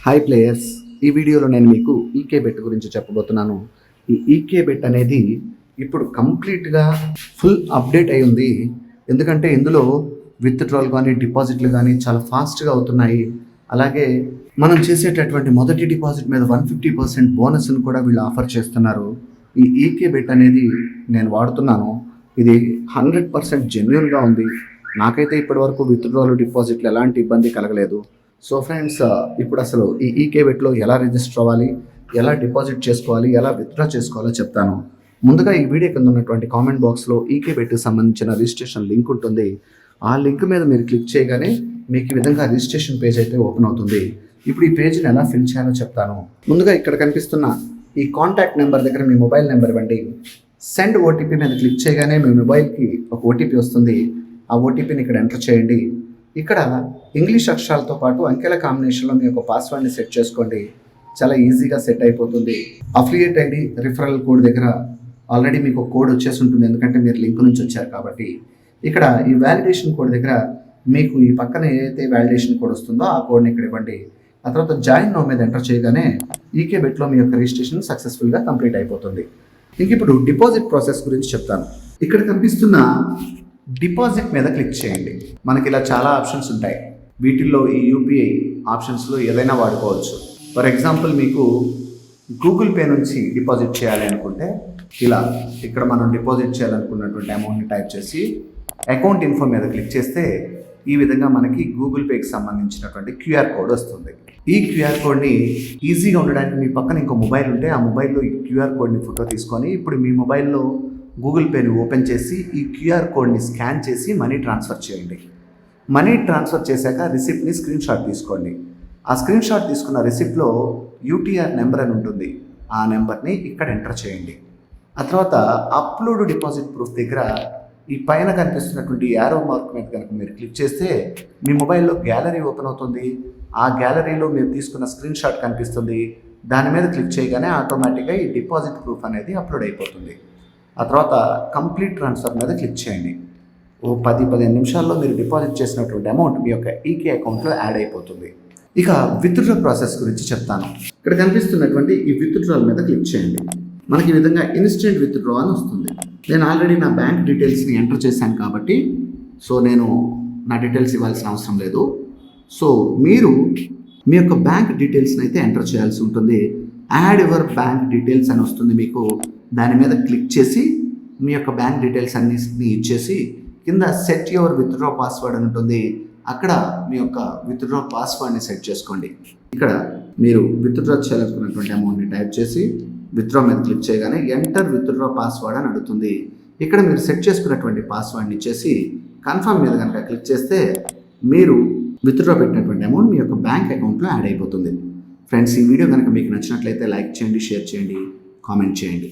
Hi players, ఈ వీడియోలో నేను మీకు ఈకే బెట్ గురించి చెప్పబోతున్నాను. ఈ ఈకే బెట్ అనేది ఇప్పుడు కంప్లీట్గా ఫుల్ అప్డేట్ అయి ఉంది. ఎందుకంటే ఇందులో విత్డ్రాల్ కానీ డిపాజిట్లు కానీ చాలా ఫాస్ట్గా అవుతున్నాయి. అలాగే మనం చేసేటటువంటి మొదటి డిపాజిట్ మీద 150% బోనస్ను కూడా వీళ్ళు ఆఫర్ చేస్తున్నారు. ఈ ఈకే బెట్ అనేది నేను వాడుతున్నాను. ఇది 100% జెన్యూన్గా ఉంది. నాకైతే ఇప్పటివరకు విత్డ్రాల్ డిపాజిట్లు ఎలాంటి ఇబ్బంది కలగలేదు. సో ఫ్రెండ్స్, ఇప్పుడు అసలు ఈ ఈకే బెట్లో ఎలా రిజిస్టర్ అవ్వాలి, ఎలా డిపాజిట్ చేసుకోవాలి, ఎలా విత్డ్రా చేసుకోవాలో చెప్తాను. ముందుగా ఈ వీడియో కింద ఉన్నటువంటి కామెంట్ బాక్స్లో ఈకే బెట్కి సంబంధించిన రిజిస్ట్రేషన్ లింక్ ఉంటుంది. ఆ లింక్ మీద మీరు క్లిక్ చేయగానే మీకు ఈ విధంగా రిజిస్ట్రేషన్ పేజ్ అయితే ఓపెన్ అవుతుంది. ఇప్పుడు ఈ పేజ్ని ఎలా ఫిల్ చేయాలో చెప్తాను. ముందుగా ఇక్కడ కనిపిస్తున్న ఈ కాంటాక్ట్ నెంబర్ దగ్గర మీ మొబైల్ నెంబర్ ఇవ్వండి. సెండ్ ఓటీపీ మీద క్లిక్ చేయగానే మీ మొబైల్కి ఒక ఓటీపీ వస్తుంది. ఆ ఓటీపీని ఇక్కడ ఎంటర్ చేయండి. ఇక్కడ ఇంగ్లీష్ అక్షరాలతో పాటు అంకెల కాంబినేషన్లో మీ యొక్క పాస్వర్డ్ని సెట్ చేసుకోండి. చాలా ఈజీగా సెట్ అయిపోతుంది. అఫిలియేట్ ఐడి రిఫరల్ కోడ్ దగ్గర ఆల్రెడీ మీకు కోడ్ వచ్చేసి ఉంటుంది, ఎందుకంటే మీరు లింక్ నుంచి వచ్చారు కాబట్టి. ఇక్కడ ఈ వ్యాలిడేషన్ కోడ్ దగ్గర మీకు ఈ పక్కన ఏదైతే వ్యాలిడేషన్ కోడ్ వస్తుందో ఆ కోడ్ని ఇక్కడ ఇవ్వండి. ఆ తర్వాత జాయిన్ నౌ మీద ఎంటర్ చేయగానే ఈకే బెట్లో మీ యొక్క రిజిస్ట్రేషన్ సక్సెస్ఫుల్గా కంప్లీట్ అయిపోతుంది. ఇంక ఇప్పుడు డిపాజిట్ ప్రాసెస్ గురించి చెప్తాను. ఇక్కడ కనిపిస్తున్న డిపాజిట్ మీద క్లిక్ చేయండి. మనకి ఇలా చాలా ఆప్షన్స్ ఉంటాయి. వీటిల్లో ఈ యూపీఐ ఆప్షన్స్లో ఏదైనా వాడుకోవచ్చు. ఫర్ ఎగ్జాంపుల్, మీకు గూగుల్ పే నుంచి డిపాజిట్ చేయాలి అనుకుంటే ఇలా ఇక్కడ మనం డిపాజిట్ చేయాలనుకున్నటువంటి అమౌంట్ని టైప్ చేసి అకౌంట్ ఇన్ఫో మీద క్లిక్ చేస్తే ఈ విధంగా మనకి గూగుల్ పేకి సంబంధించినటువంటి క్యూఆర్ కోడ్ వస్తుంది. ఈ క్యూఆర్ కోడ్ని ఈజీగా ఉండడానికి మీ పక్కన ఇంకో మొబైల్ ఉంటే ఆ మొబైల్లో ఈ క్యూఆర్ కోడ్ని ఫోటో తీసుకొని ఇప్పుడు మీ మొబైల్లో గూగుల్ పేని ఓపెన్ చేసి ఈ క్యూఆర్ కోడ్ని స్కాన్ చేసి మనీ ట్రాన్స్ఫర్ చేయండి. మనీ ట్రాన్స్ఫర్ చేశాక రిసిప్ట్ని స్క్రీన్ షాట్ తీసుకోండి. ఆ స్క్రీన్ షాట్ తీసుకున్న రిసిప్ట్లో యూటీఆర్ నెంబర్ అని ఉంటుంది. ఆ నెంబర్ని ఇక్కడ ఎంటర్ చేయండి. ఆ తర్వాత అప్లోడ్ డిపాజిట్ ప్రూఫ్ దగ్గర ఈ పైన కనిపిస్తున్నటువంటి యారో మార్క్ మీద కనుక మీరు క్లిక్ చేస్తే మీ మొబైల్లో గ్యాలరీ ఓపెన్ అవుతుంది. ఆ గ్యాలరీలో మీరు తీసుకున్న స్క్రీన్ షాట్ కనిపిస్తుంది. దాని మీద క్లిక్ చేయగానే ఆటోమేటిక్గా ఈ డిపాజిట్ ప్రూఫ్ అనేది అప్లోడ్ అయిపోతుంది. ఆ తర్వాత కంప్లీట్ ట్రాన్స్ఫర్ మీద క్లిక్ చేయండి. ఓ 10-15 నిమిషాల్లో మీరు డిపాజిట్ చేసినటువంటి అమౌంట్ మీ యొక్క ఈకే అకౌంట్లో యాడ్ అయిపోతుంది. ఇక విత్డ్రా ప్రాసెస్ గురించి చెప్తాను. ఇక్కడ కనిపిస్తున్నటువంటి ఈ విత్డ్రాల్ మీద క్లిక్ చేయండి. మనకి ఈ విధంగా ఇన్స్టెంట్ విత్డ్రా అని వస్తుంది. నేను ఆల్రెడీ నా బ్యాంక్ డీటెయిల్స్ని ఎంటర్ చేశాను కాబట్టి నేను నా డీటెయిల్స్ ఇవ్వాల్సిన అవసరం లేదు. సో మీరు మీ యొక్క బ్యాంక్ డీటెయిల్స్ని అయితే ఎంటర్ చేయాల్సి ఉంటుంది. యాడ్ యువర్ బ్యాంక్ డీటెయిల్స్ అని వస్తుంది మీకు. దాని మీద క్లిక్ చేసి మీ యొక్క బ్యాంక్ డీటెయిల్స్ అన్నిటిని ఇచ్చేసి కింద సెట్ యువర్ విత్డ్రా పాస్వర్డ్ అని ఉంటుంది. అక్కడ మీ యొక్క విత్డ్రా పాస్వర్డ్ని సెట్ చేసుకోండి. ఇక్కడ మీరు విత్డ్రా చేయాలనుకున్నటువంటి అమౌంట్ని టైప్ చేసి విత్డ్రా మీద క్లిక్ చేయగానే ఎంటర్ విత్డ్రా పాస్వర్డ్ అని అడుగుతుంది. ఇక్కడ మీరు సెట్ చేసుకున్నటువంటి పాస్వర్డ్ని ఇచ్చేసి కన్ఫర్మ్ మీద కనుక క్లిక్ చేస్తే మీరు విత్డ్రా పెట్టినటువంటి అమౌంట్ మీ యొక్క బ్యాంక్ అకౌంట్లో యాడ్ అయిపోతుంది. ఫ్రెండ్స్, ఈ వీడియో కనుక మీకు నచ్చినట్లయితే లైక్ చేయండి, షేర్ చేయండి, కామెంట్ చేయండి.